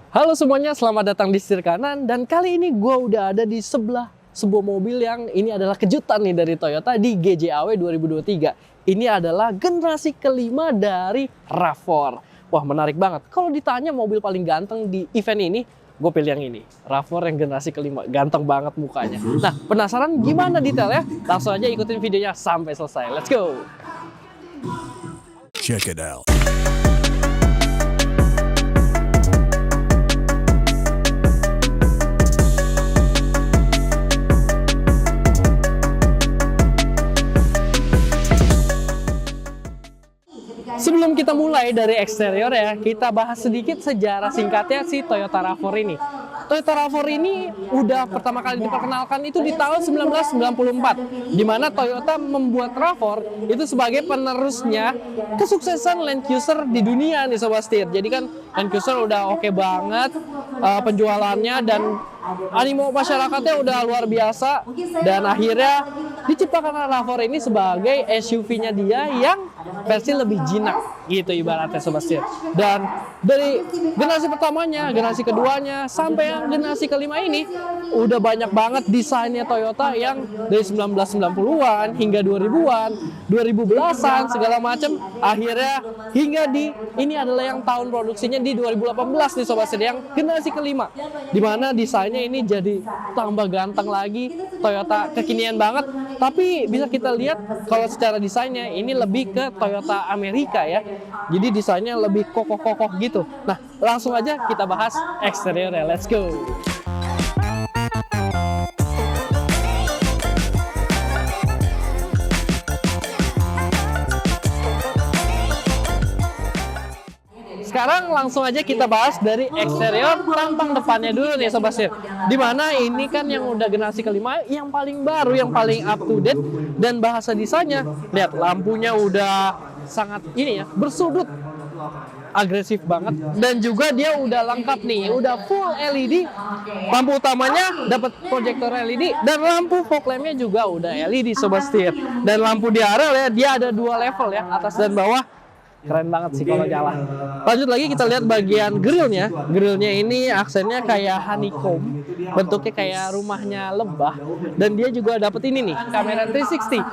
Halo semuanya, selamat datang di setir kanan. Dan kali ini gue udah ada di sebelah sebuah mobil yang ini adalah kejutan nih dari Toyota di GJAW 2023. Ini adalah generasi kelima dari RAV4. Wah, menarik banget. Kalau ditanya mobil paling ganteng di event ini, gue pilih yang ini, RAV4 yang generasi kelima. Ganteng banget mukanya. Nah, penasaran gimana detailnya? Langsung aja ikutin videonya sampai selesai. Let's go! Check it out. Sebelum kita mulai dari eksterior ya, kita bahas sedikit sejarah singkatnya si Toyota RAV4 ini. Toyota RAV4 ini udah pertama kali diperkenalkan itu di tahun 1994, di mana Toyota membuat RAV4 itu sebagai penerusnya kesuksesan Land Cruiser di dunia nih Sobat Setir. Jadi kan Land Cruiser udah oke banget penjualannya dan animo masyarakatnya udah luar biasa, dan akhirnya diciptakan RAV4 ini sebagai SUV-nya dia yang versi lebih jinak gitu ibaratnya Sobat Setir. Dan dari generasi pertamanya, generasi keduanya, sampai yang generasi kelima ini udah banyak banget desainnya Toyota yang dari 1990-an hingga 2000-an, 2010-an segala macam. Akhirnya hingga di ini adalah yang tahun produksinya di 2018 nih Sobat Setir, yang generasi kelima, dimana desainnya ini jadi tambah ganteng lagi, Toyota kekinian banget. Tapi bisa kita lihat kalau secara desainnya ini lebih ke Toyota Amerika ya. Jadi desainnya lebih kokoh-kokoh gitu. Nah, langsung aja kita bahas eksteriornya. Let's go. Sekarang langsung aja kita bahas dari eksterior tampang depannya dulu nih Sobat Setir. Dimana ini kan yang udah generasi kelima, yang paling baru, yang paling up to date. Dan bahasa desainnya, lihat lampunya udah sangat ini ya, bersudut, agresif banget. Dan juga dia udah lengkap nih, udah full LED. Lampu utamanya dapat proyektor LED, dan lampu fog lampnya juga udah LED Sobat Setir. Dan lampu di area ya, dia ada dua level ya, atas dan bawah. Keren banget sih kalau nyala. Lanjut lagi kita lihat bagian grillnya. Grillnya ini aksennya kayak honeycomb, bentuknya kayak rumahnya lebah. Dan dia juga dapat ini nih, kamera 360.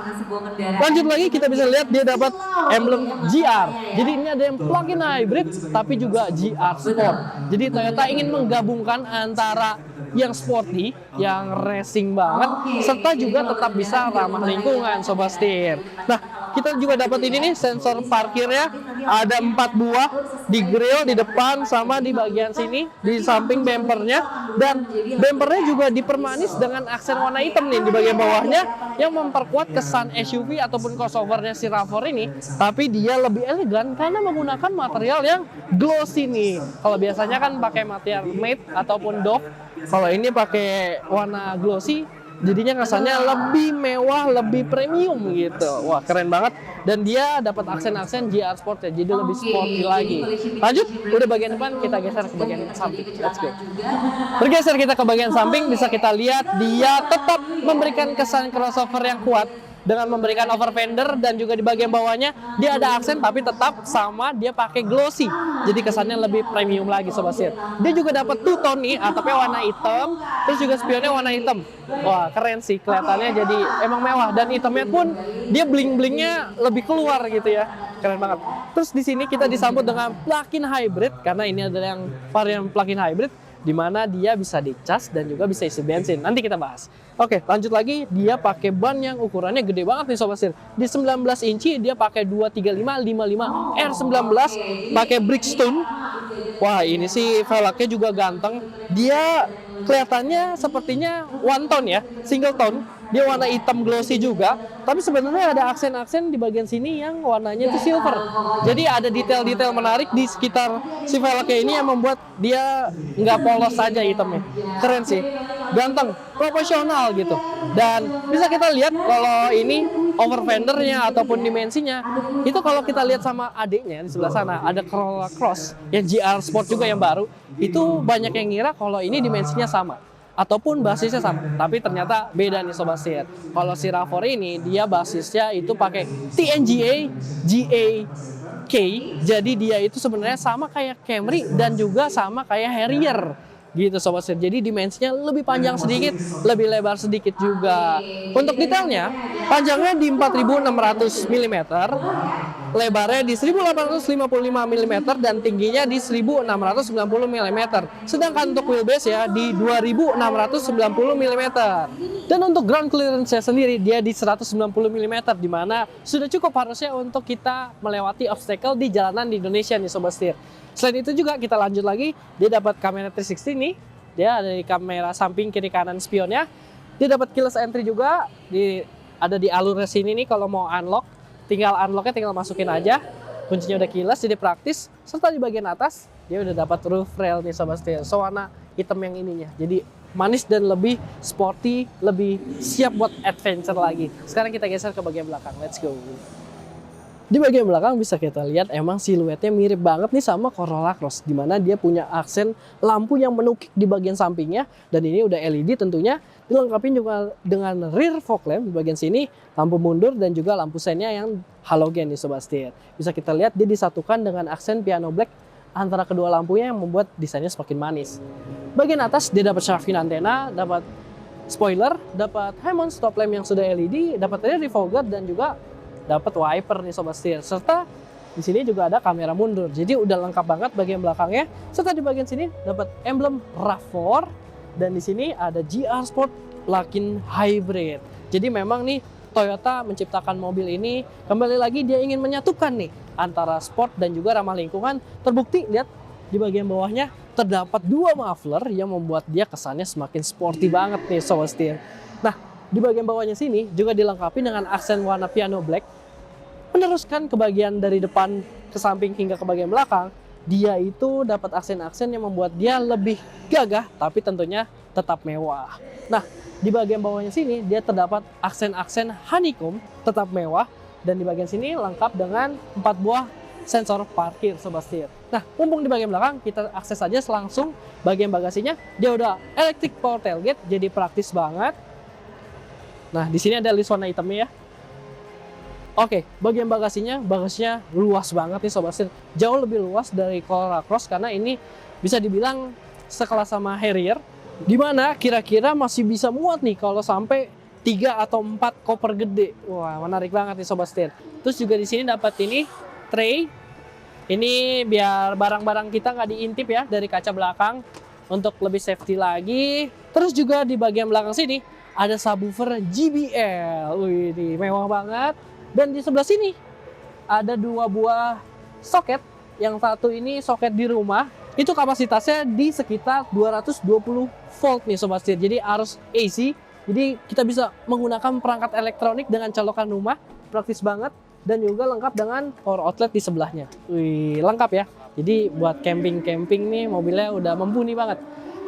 Lanjut lagi kita bisa lihat dia dapat emblem GR. Jadi ini ada yang plug-in hybrid tapi juga GR Sport. Jadi Toyota ingin menggabungkan antara yang sporty, yang racing banget, serta juga tetap bisa ramah lingkungan Sobat Setir. Nah, kita juga dapat ini nih, sensor parkirnya ada 4 buah di grill, di depan sama di bagian sini, di samping bempernya. Dan bempernya juga dipermanis dengan aksen warna hitam nih di bagian bawahnya, yang memperkuat kesan SUV ataupun crossovernya si RAV4 ini. Tapi dia lebih elegan karena menggunakan material yang glossy nih. Kalau biasanya kan pakai material matte ataupun doff, kalau ini pakai warna glossy, jadinya kesannya lebih mewah, lebih premium gitu. Wah, keren banget. Dan dia dapat aksen-aksen GR Sport ya, jadi lebih sporty lagi. Lanjut, udah bagian depan, kita geser ke bagian samping. Let's go. Bergeser kita ke bagian samping, bisa kita lihat dia tetap memberikan kesan crossover yang kuat dengan memberikan over fender, dan juga di bagian bawahnya dia ada aksen tapi tetap sama, dia pakai glossy. Jadi kesannya lebih premium lagi Sobat Setir. Dia juga dapat two tone nih, atapnya warna hitam, terus juga spionnya warna hitam. Wah, keren sih kelihatannya, jadi emang mewah, dan hitamnya pun dia bling-blingnya lebih keluar gitu ya. Keren banget. Terus di sini kita disambut dengan plug-in hybrid, karena ini adalah yang varian plug-in hybrid, di mana dia bisa dicas dan juga bisa isi bensin. Nanti kita bahas. Oke, lanjut lagi, dia pakai ban yang ukurannya gede banget nih Sobat Setir. Di 19 inci dia pakai 235/55 R19, pakai Bridgestone. Wah, ini sih velgnya juga ganteng. Dia kelihatannya sepertinya one tone ya, single tone. Dia warna hitam glossy juga, tapi sebenarnya ada aksen-aksen di bagian sini yang warnanya itu silver. Jadi ada detail-detail menarik di sekitar si velgnya ini yang membuat dia nggak polos saja hitamnya. Keren sih, ganteng, profesional gitu. Dan bisa kita lihat kalau ini over fendernya ataupun dimensinya, itu kalau kita lihat sama adiknya di sebelah sana, ada Corolla Cross yang GR Sport juga yang baru. Itu banyak yang ngira kalau ini dimensinya sama ataupun basisnya sama, tapi ternyata beda nih Sobat Setir. Kalau si RAV4 ini dia basisnya itu pakai TNGA GA K, jadi dia itu sebenarnya sama kayak Camry dan juga sama kayak Harrier gitu sobat setir. Jadi dimensinya lebih panjang sedikit, lebih lebar sedikit juga. Untuk detailnya, panjangnya di 4600 mm, lebarnya di 1855 mm, dan tingginya di 1690 mm. Sedangkan untuk wheelbase ya di 2690 mm. Dan untuk ground clearance-nya sendiri dia di 190 mm, di mana sudah cukup harusnya untuk kita melewati obstacle di jalanan di Indonesia nih sobat setir. Selain itu juga kita lanjut lagi, dia dapat kamera 360 nih, dia ada di kamera samping kiri kanan spionnya. Dia dapat keyless entry juga, ada di alurnya sini nih kalau mau unlock. Tinggal unlocknya tinggal masukin aja, kuncinya udah keyless jadi praktis. Serta di bagian atas dia udah dapat roof rail nih sobat setir, warna hitam yang ininya. Jadi manis dan lebih sporty, lebih siap buat adventure lagi. Sekarang kita geser ke bagian belakang, let's go. Di bagian belakang bisa kita lihat emang siluetnya mirip banget nih sama Corolla Cross, dimana dia punya aksen lampu yang menukik di bagian sampingnya, dan ini udah LED tentunya, dilengkapi juga dengan rear fog lamp di bagian sini, lampu mundur dan juga lampu sennya yang halogen nih sobat setir. Bisa kita lihat dia disatukan dengan aksen piano black antara kedua lampunya yang membuat desainnya semakin manis. Bagian atas dia dapat shark fin antena, dapat spoiler, dapat high mount stop lamp yang sudah LED, dapat rear defogger dan juga dapat wiper nih sobat setir, serta di sini juga ada kamera mundur. Jadi udah lengkap banget bagian belakangnya. Serta di bagian sini dapat emblem RAV4 dan di sini ada GR Sport Plug-in Hybrid. Jadi memang nih Toyota menciptakan mobil ini kembali lagi dia ingin menyatukan nih antara sport dan juga ramah lingkungan. Terbukti lihat di bagian bawahnya terdapat dua muffler yang membuat dia kesannya semakin sporty banget nih sobat setir. Nah, di bagian bawahnya sini juga dilengkapi dengan aksen warna piano black. Meneruskan ke bagian dari depan ke samping hingga ke bagian belakang, dia itu dapat aksen-aksen yang membuat dia lebih gagah tapi tentunya tetap mewah. Nah, di bagian bawahnya sini dia terdapat aksen-aksen honeycomb tetap mewah, dan di bagian sini lengkap dengan 4 buah sensor parkir sobat setir. Nah, mumpung di bagian belakang kita akses saja langsung bagian bagasinya. Dia udah electric power tailgate, jadi praktis banget. Nah, di sini ada list warna hitamnya ya. Oke, bagian bagasinya luas banget nih sobat setir. Jauh lebih luas dari Corolla Cross karena ini bisa dibilang sekelas sama Harrier, di mana kira-kira masih bisa muat nih kalau sampai 3 atau 4 koper gede. Wah, menarik banget nih sobat setir. Terus juga di sini dapat ini tray. Ini biar barang-barang kita nggak diintip ya dari kaca belakang untuk lebih safety lagi. Terus juga di bagian belakang sini ada subwoofer JBL. Wih, ini mewah banget. Dan di sebelah sini ada 2 buah soket. Yang satu ini soket di rumah. Itu kapasitasnya di sekitar 220 volt nih sobat setir. Jadi arus AC. Jadi kita bisa menggunakan perangkat elektronik dengan colokan rumah. Praktis banget. Dan juga lengkap dengan power outlet di sebelahnya. Wih, lengkap ya. Jadi buat camping-camping nih mobilnya udah mumpuni banget.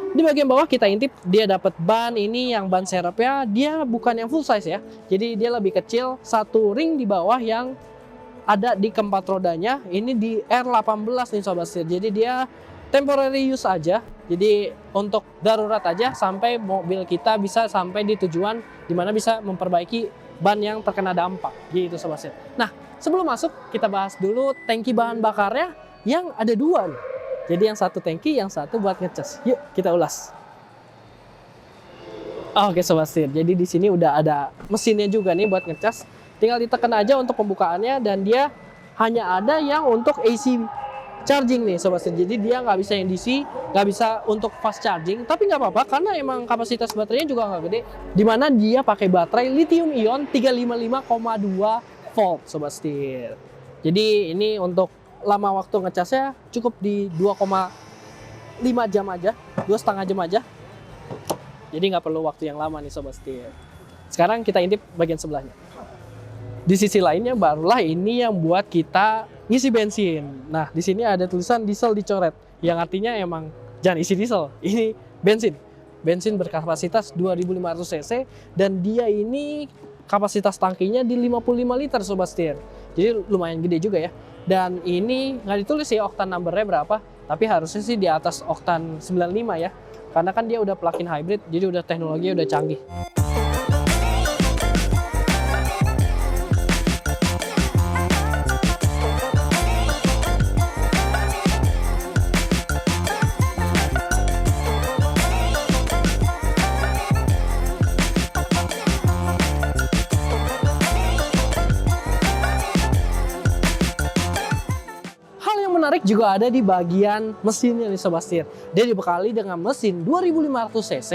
Di bagian bawah kita intip dia dapat ban ini yang ban serepnya dia bukan yang full size ya. Jadi dia lebih kecil, satu ring di bawah yang ada di keempat rodanya. Ini di R18 nih sobat setir. Jadi dia temporary use aja. Jadi untuk darurat aja sampai mobil kita bisa sampai di tujuan dimana bisa memperbaiki ban yang terkena dampak gitu sobat setir. Nah, sebelum masuk kita bahas dulu tangki bahan bakarnya yang ada 2 nih. Jadi yang satu tangki, yang satu buat ngecas. Yuk kita ulas. Oke sobat setir, jadi di sini udah ada mesinnya juga nih buat ngecas. Tinggal ditekan aja untuk pembukaannya dan dia hanya ada yang untuk AC charging nih sobat setir. Jadi dia nggak bisa yang DC, nggak bisa untuk fast charging. Tapi nggak apa-apa karena emang kapasitas baterainya juga nggak gede. Dimana dia pakai baterai lithium ion 355,2 volt sobat setir. Jadi ini untuk lama waktu ngecasnya cukup di 2,5 jam aja, 2,5 jam aja. Jadi nggak perlu waktu yang lama nih sobat setir. Sekarang kita intip bagian sebelahnya. Di sisi lainnya barulah ini yang buat kita ngisi bensin. Nah, di sini ada tulisan diesel dicoret, yang artinya emang jangan isi diesel. Ini bensin. Bensin berkapasitas 2500 cc dan dia ini kapasitas tangkinya di 55 liter sobat setir. Jadi lumayan gede juga ya. Dan ini nggak ditulis ya oktan numbernya berapa, tapi harusnya sih di atas oktan 95 ya. Karena kan dia udah plug-in hybrid, jadi udah teknologinya udah canggih. menarik juga ada di bagian mesinnya nih Sobat Setir. Dia dibekali dengan mesin 2500 cc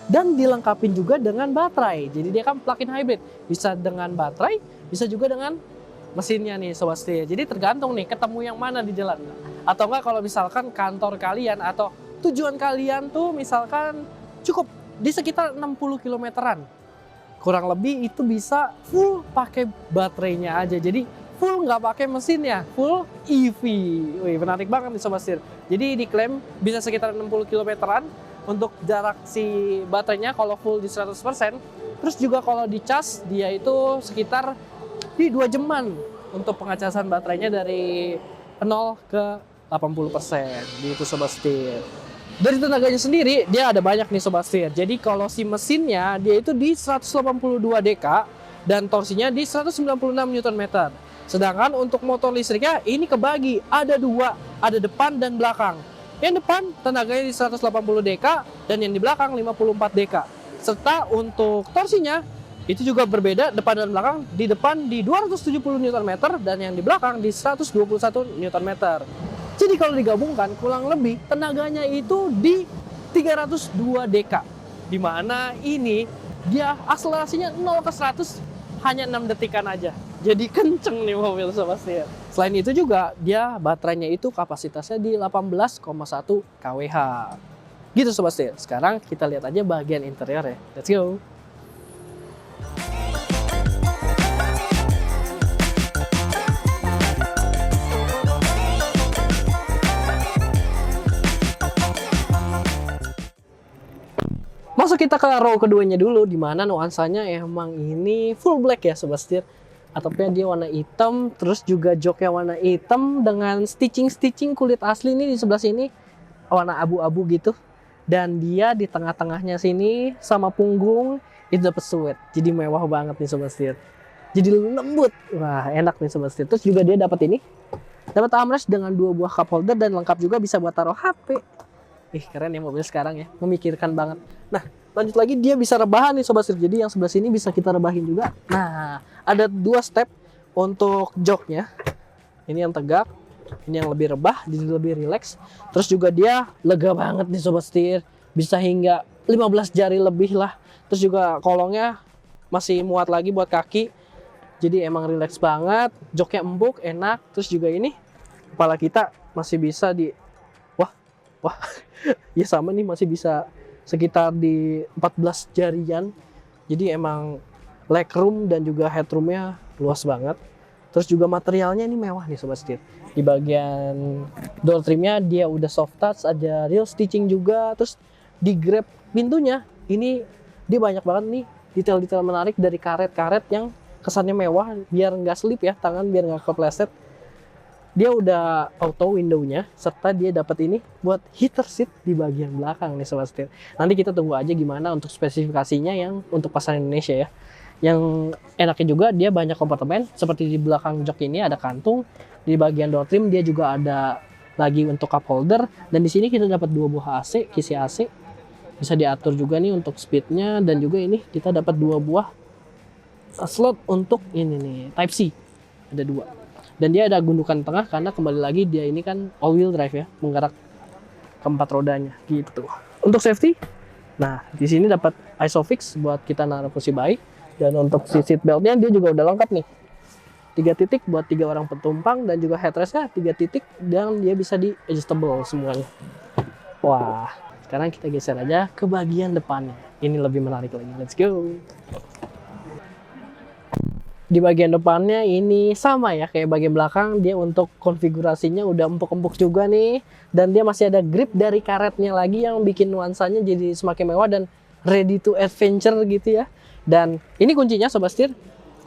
dan dilengkapi juga dengan baterai. Jadi dia kan plug-in hybrid, bisa dengan baterai, bisa juga dengan mesinnya nih Sobat Setir. Jadi tergantung nih ketemu yang mana di jalan. Atau enggak kalau misalkan kantor kalian atau tujuan kalian tuh misalkan cukup di sekitar 60 kilometeran. Kurang lebih itu bisa full pakai baterainya aja. Jadi full nggak pakai mesinnya, full EV. Wih, menarik banget nih Sobat Setir. Jadi diklaim bisa sekitar 60 kilometeran untuk jarak si baterainya kalau full di 100%. Terus juga kalau dicas dia itu sekitar di 2 jaman untuk pengecasan baterainya dari 0 ke 80% gitu Sobat Setir. Dari tenaganya sendiri dia ada banyak nih Sobat Setir. Jadi kalau si mesinnya dia itu di 182 dk dan torsinya di 196 Nm. Sedangkan untuk motor listriknya ini kebagi, ada 2, ada depan dan belakang. Yang depan tenaganya di 180 dk dan yang di belakang 54 dk. Serta untuk torsinya itu juga berbeda, depan dan belakang. Di depan di 270 Nm dan yang di belakang di 121 Nm. Jadi kalau digabungkan kurang lebih tenaganya itu di 302 dk. Dimana ini dia akselerasinya 0 ke 100 hanya 6 detikan aja. Jadi kenceng nih mobil Sobat Setir. Selain itu juga dia baterainya itu kapasitasnya di 18,1 kWh. Gitu Sobat Setir. Sekarang kita lihat aja bagian interior ya. Let's go. Masuk kita ke row keduanya dulu, di mana nuansanya emang ini full black ya Sobat Setir. Atapnya dia warna hitam, terus juga joknya warna hitam dengan stitching kulit asli nih di sebelah sini warna abu-abu gitu. Dan dia di tengah-tengahnya sini sama punggung itu dapat suede. Jadi mewah banget nih Sobat Setir. Jadi lembut. Wah, enak nih Sobat Setir. Terus juga dia dapat ini. Dapat armrest dengan 2 buah cup holder dan lengkap juga bisa buat taruh HP. Ih, keren ya mobil sekarang ya. Memikirkan banget. Nah, lanjut lagi dia bisa rebahan nih Sobat Setir. Jadi yang sebelah sini bisa kita rebahin juga. Nah, ada 2 step untuk joknya. Ini yang tegak, ini yang lebih rebah, jadi lebih rileks. Terus juga dia lega banget nih Sobat Setir. Bisa hingga 15 jari lebih lah. Terus juga kolongnya masih muat lagi buat kaki. Jadi emang rileks banget. Joknya empuk, enak. Terus juga ini kepala kita masih bisa di wah ya sama nih, masih bisa sekitar di 14 jarian. Jadi emang legroom dan juga headroomnya luas banget. Terus juga materialnya ini mewah nih Sobat Setir. Di bagian door trimnya dia udah soft touch, ada real stitching juga. Terus di grab pintunya ini dia banyak banget nih detail-detail menarik dari karet-karet yang kesannya mewah, biar nggak slip ya tangan, biar nggak kepleset. Dia udah auto windownya, serta dia dapat ini buat heater seat di bagian belakang nih Sobat Setir. Nanti kita tunggu aja gimana untuk spesifikasinya yang untuk pasar Indonesia ya. Yang enaknya juga dia banyak kompartemen, seperti di belakang jok ini ada kantung, di bagian door trim dia juga ada lagi untuk cup holder, dan di sini kita dapat 2 buah AC, kisi AC. Bisa diatur juga nih untuk speednya, dan juga ini kita dapat 2 buah slot untuk ini nih Type C, ada 2. Dan dia ada gundukan tengah karena kembali lagi dia ini kan all wheel drive ya, menggerak keempat rodanya gitu. Untuk safety, nah di sini dapat Isofix buat kita naruh kursi baik, dan untuk si seat beltnya dia juga udah lengkap nih. 3 titik buat 3 orang penumpang, dan juga headrestnya 3 titik dan dia bisa di adjustable semuanya. Wah, sekarang kita geser aja ke bagian depannya. Ini lebih menarik lagi. Let's go. Di bagian depannya ini sama ya kayak bagian belakang, dia untuk konfigurasinya udah empuk-empuk juga nih, dan dia masih ada grip dari karetnya lagi yang bikin nuansanya jadi semakin mewah dan ready to adventure gitu ya. Dan ini kuncinya Sobat Setir,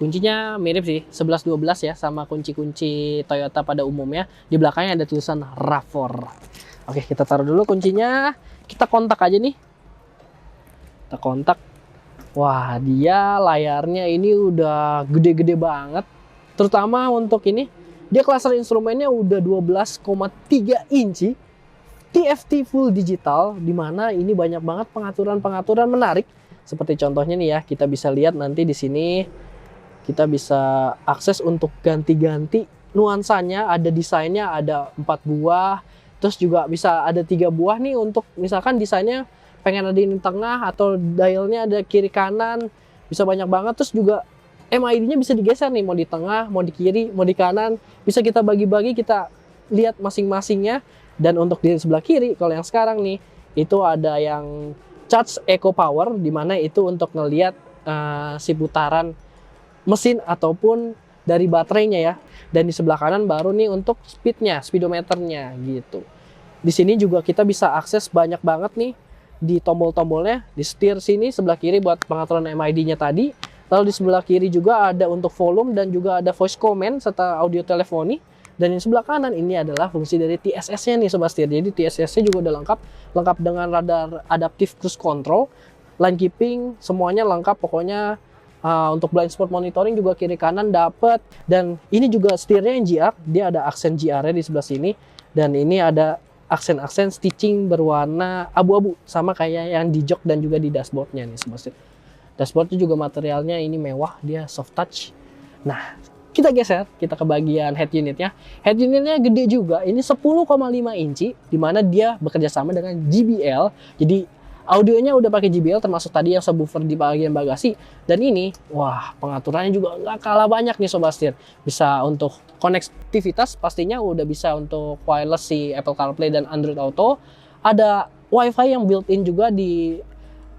kuncinya mirip sih 11-12 ya sama kunci-kunci Toyota pada umumnya. Di belakangnya ada tulisan RAV4. Oke, kita taruh dulu kuncinya, kita kontak aja nih, kita kontak. Wah, dia layarnya ini udah gede-gede banget. Terutama untuk ini, dia cluster instrumennya udah 12,3 inci. TFT full digital, dimana ini banyak banget pengaturan-pengaturan menarik. Seperti contohnya nih ya, kita bisa lihat nanti di sini kita bisa akses untuk ganti-ganti nuansanya, ada desainnya, ada 4 buah. Terus juga bisa ada 3 buah nih untuk misalkan desainnya pengen ada di tengah atau dialnya ada kiri kanan, bisa banyak banget. Terus juga MID-nya bisa digeser nih, mau di tengah, mau di kiri, mau di kanan, bisa kita bagi-bagi, kita lihat masing-masingnya. Dan untuk di sebelah kiri, kalau yang sekarang nih, itu ada yang Charge Eco Power, dimana itu untuk ngelihat si putaran mesin ataupun dari baterainya ya. Dan di sebelah kanan baru nih untuk speednya, speedometernya gitu. Di sini juga kita bisa akses banyak banget nih di tombol-tombolnya, di setir sini sebelah kiri buat pengaturan MID-nya tadi. Lalu di sebelah kiri juga ada untuk volume dan juga ada voice command serta audio teleponi. Dan di sebelah kanan ini adalah fungsi dari TSS-nya nih Sobat Setir. Jadi TSS-nya juga udah lengkap dengan radar adaptive cruise control, line keeping, semuanya lengkap pokoknya. Untuk blind spot monitoring juga kiri kanan dapat. Dan ini juga setirnya yang GR, dia ada aksen GR-nya di sebelah sini. Dan ini ada aksen-aksen stitching berwarna abu-abu sama kayak yang di jok dan juga di dashboardnya nih Sobat Setir. Dashboardnya juga materialnya ini mewah, dia soft touch. Nah, kita geser, kita ke bagian head unitnya. Head unitnya gede juga, ini 10,5 inci, dimana dia bekerja sama dengan JBL. Jadi audionya udah pakai JBL, termasuk tadi yang subwoofer di bagian bagasi. Dan ini, wah, pengaturannya juga nggak kalah banyak nih Sobat Setir. Bisa untuk konektivitas, pastinya udah bisa untuk wireless si Apple CarPlay dan Android Auto. Ada WiFi yang built-in juga di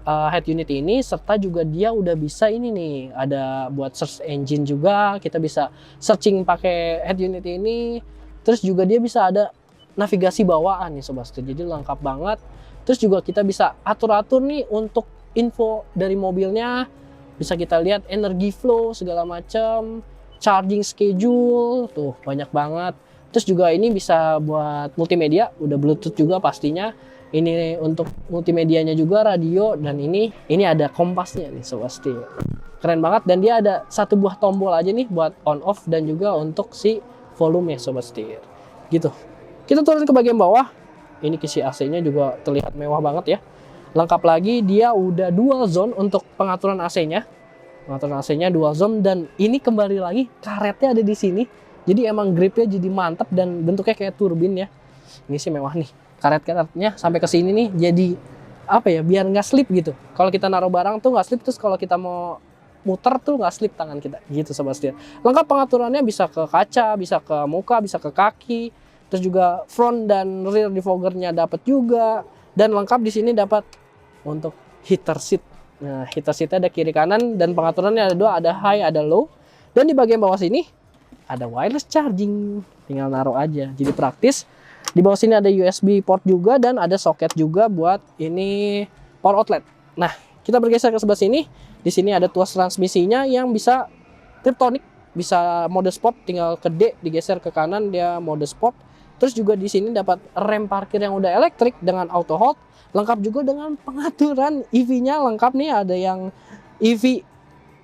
head unit ini, serta juga dia udah bisa ini nih, ada buat search engine juga, kita bisa searching pakai head unit ini. Terus juga dia bisa ada navigasi bawaan nih Sobat Setir, jadi lengkap banget. Terus juga kita bisa atur-atur nih untuk info dari mobilnya, bisa kita lihat energi flow segala macam, charging schedule, tuh banyak banget. Terus juga ini bisa buat multimedia, udah Bluetooth juga pastinya. Ini untuk multimedianya juga, radio, dan ini ada kompasnya nih Sobat Setir. Keren banget, dan dia ada 1 buah tombol aja nih buat on off dan juga untuk si volume ya Sobat Setir. Gitu. Kita turun ke bagian bawah. Ini kisi AC-nya juga terlihat mewah banget ya. Lengkap lagi, dia udah dual zone untuk pengaturan AC-nya. Pengaturan AC-nya dual zone, dan ini kembali lagi karetnya ada di sini. Jadi emang gripnya jadi mantap dan bentuknya kayak turbin ya. Ini sih mewah nih. Karet-karetnya sampai ke sini nih, jadi apa ya, biar nggak slip gitu. Kalau kita naruh barang tuh nggak slip, terus kalau kita mau muter tuh nggak slip tangan kita gitu Sobat Setir. Lengkap pengaturannya, bisa ke kaca, bisa ke muka, bisa ke kaki. Terus juga front dan rear defoggernya dapat juga. Dan lengkap di sini dapat untuk heater seat. Nah, heater seatnya ada kiri kanan, dan pengaturannya ada 2, ada high, ada low. Dan di bagian bawah sini ada wireless charging, tinggal naruh aja, jadi praktis. Di bawah sini ada USB port juga, dan ada soket juga buat ini power outlet. Nah, kita bergeser ke sebelah sini. Di sini ada tuas transmisinya yang bisa triptonic, bisa mode sport, tinggal ke D digeser ke kanan dia mode sport. Terus juga di sini dapat rem parkir yang udah elektrik dengan auto hold, lengkap juga dengan pengaturan EV-nya lengkap nih, ada yang EV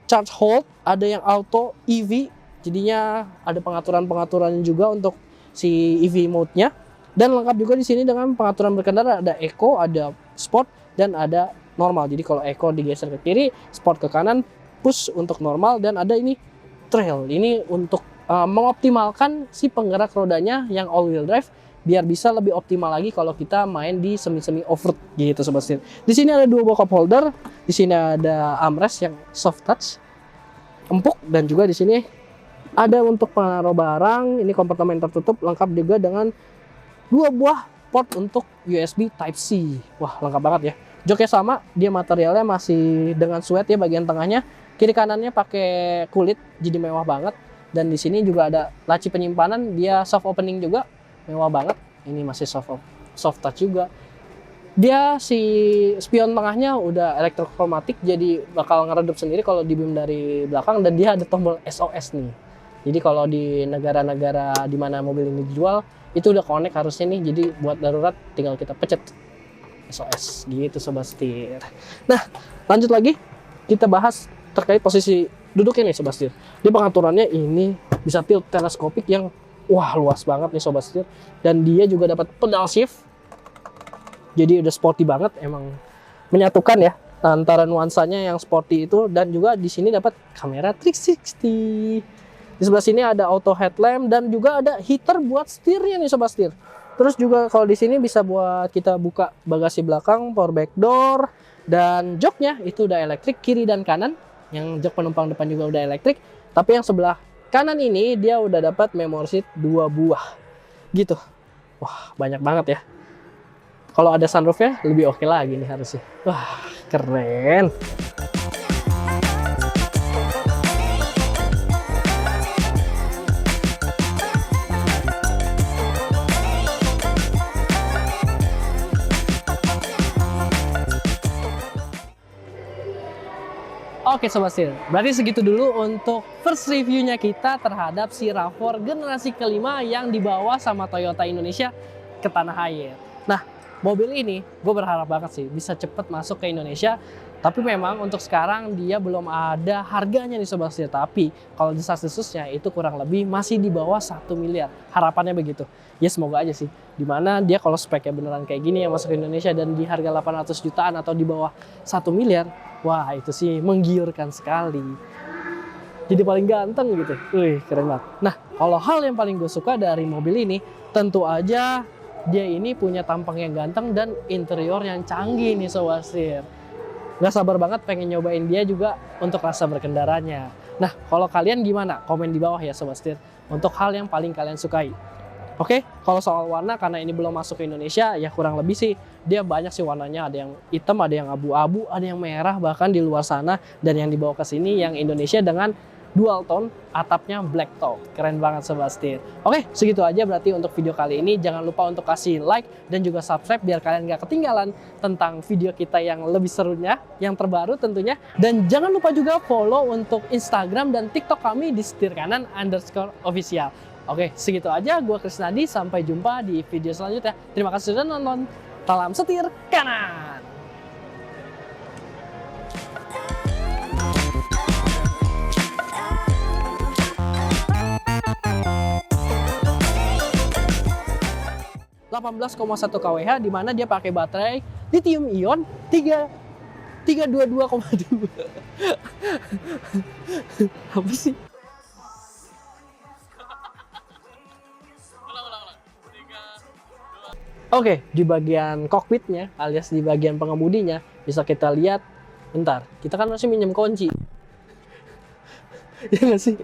charge hold, ada yang auto EV. Jadinya ada pengaturan-pengaturan juga untuk si EV mode-nya. Dan lengkap juga di sini dengan pengaturan berkendara, ada eco, ada sport, dan ada normal. Jadi kalau eco digeser ke kiri, sport ke kanan, push untuk normal, dan ada ini trail. Ini untuk mengoptimalkan si penggerak rodanya yang all wheel drive, biar bisa lebih optimal lagi kalau kita main di semi-semi off-road gitu Sobat Setir. Di sini ada 2 buah cup holder, di sini ada armrest yang soft touch, empuk, dan juga di sini ada untuk penaruh barang. Ini kompartemen tertutup, lengkap juga dengan 2 buah port untuk USB Type-C. Wah, lengkap banget ya. Joknya sama, dia materialnya masih dengan suede ya bagian tengahnya. Kiri kanannya pakai kulit, jadi mewah banget. Dan di sini juga ada laci penyimpanan, dia soft opening juga, mewah banget. Ini masih soft touch juga. Dia si spion tengahnya udah elektrokromatik, jadi bakal ngeredup sendiri kalau di beam dari belakang, dan dia ada tombol SOS nih. Jadi kalau di negara-negara di mana mobil ini dijual, itu udah connect harusnya nih, jadi buat darurat tinggal kita pencet SOS gitu Sobat Setir. Nah, lanjut lagi kita bahas terkait posisi duduknya nih Sobat Setir. Di pengaturannya ini bisa tilt teleskopik yang wah luas banget nih Sobat Setir, dan dia juga dapat pedal shift. Jadi udah sporty banget, emang menyatukan ya antara nuansanya yang sporty itu, dan juga di sini dapat kamera 360. Di sebelah sini ada auto headlamp dan juga ada heater buat setirnya nih sobat setir. Terus juga kalau di sini bisa buat kita buka bagasi belakang, power back door, dan joknya itu udah elektrik kiri dan kanan. Yang jok penumpang depan juga udah elektrik. Tapi yang sebelah kanan ini dia udah dapat memory seat 2 buah. Gitu. Wah, banyak banget ya. Kalau ada sunroofnya lebih oke lagi nih harusnya. Wah, keren. Oke Sobat Setir, berarti segitu dulu untuk first reviewnya kita terhadap si RAV4 generasi kelima yang dibawa sama Toyota Indonesia ke tanah air. Nah, mobil ini gue berharap banget sih bisa cepet masuk ke Indonesia. Tapi memang untuk sekarang dia belum ada harganya nih Sobat Setir. Tapi kalau desas-desusnya itu kurang lebih masih di bawah 1 miliar. Harapannya begitu. Ya semoga aja sih. Dimana dia kalau speknya beneran kayak gini yang masuk ke Indonesia dan di harga 800 jutaan atau di bawah 1 miliar. Wah itu sih menggiurkan sekali. Jadi paling ganteng gitu. Wih keren banget. Nah kalau hal yang paling gue suka dari mobil ini tentu aja dia ini punya tampang yang ganteng dan interior yang canggih nih Sobat Setir. Gak sabar banget pengen nyobain dia juga untuk rasa berkendaranya. Nah kalau kalian gimana? Komen di bawah ya Sobat Setir untuk hal yang paling kalian sukai. Oke, kalau soal warna karena ini belum masuk ke Indonesia ya kurang lebih sih dia banyak sih warnanya, ada yang hitam, ada yang abu-abu, ada yang merah bahkan di luar sana, dan yang dibawa ke sini yang Indonesia dengan dual tone, atapnya black top. Keren banget Sobat Setir. Oke, segitu aja berarti untuk video kali ini. Jangan lupa untuk kasih like dan juga subscribe biar kalian gak ketinggalan tentang video kita yang lebih serunya, yang terbaru tentunya. Dan jangan lupa juga follow untuk Instagram dan TikTok kami di setirkanan_official. Oke, segitu aja. Gua Krisnadi, sampai jumpa di video selanjutnya. Terima kasih sudah nonton. Salam setir kanan. (18,1 kWh) di mana dia pakai baterai lithium ion 322,2. Apa sih? Oke, di bagian kokpitnya alias di bagian pengemudinya bisa kita lihat. Bentar, kita kan masih minjem kunci. Ya nggak sih?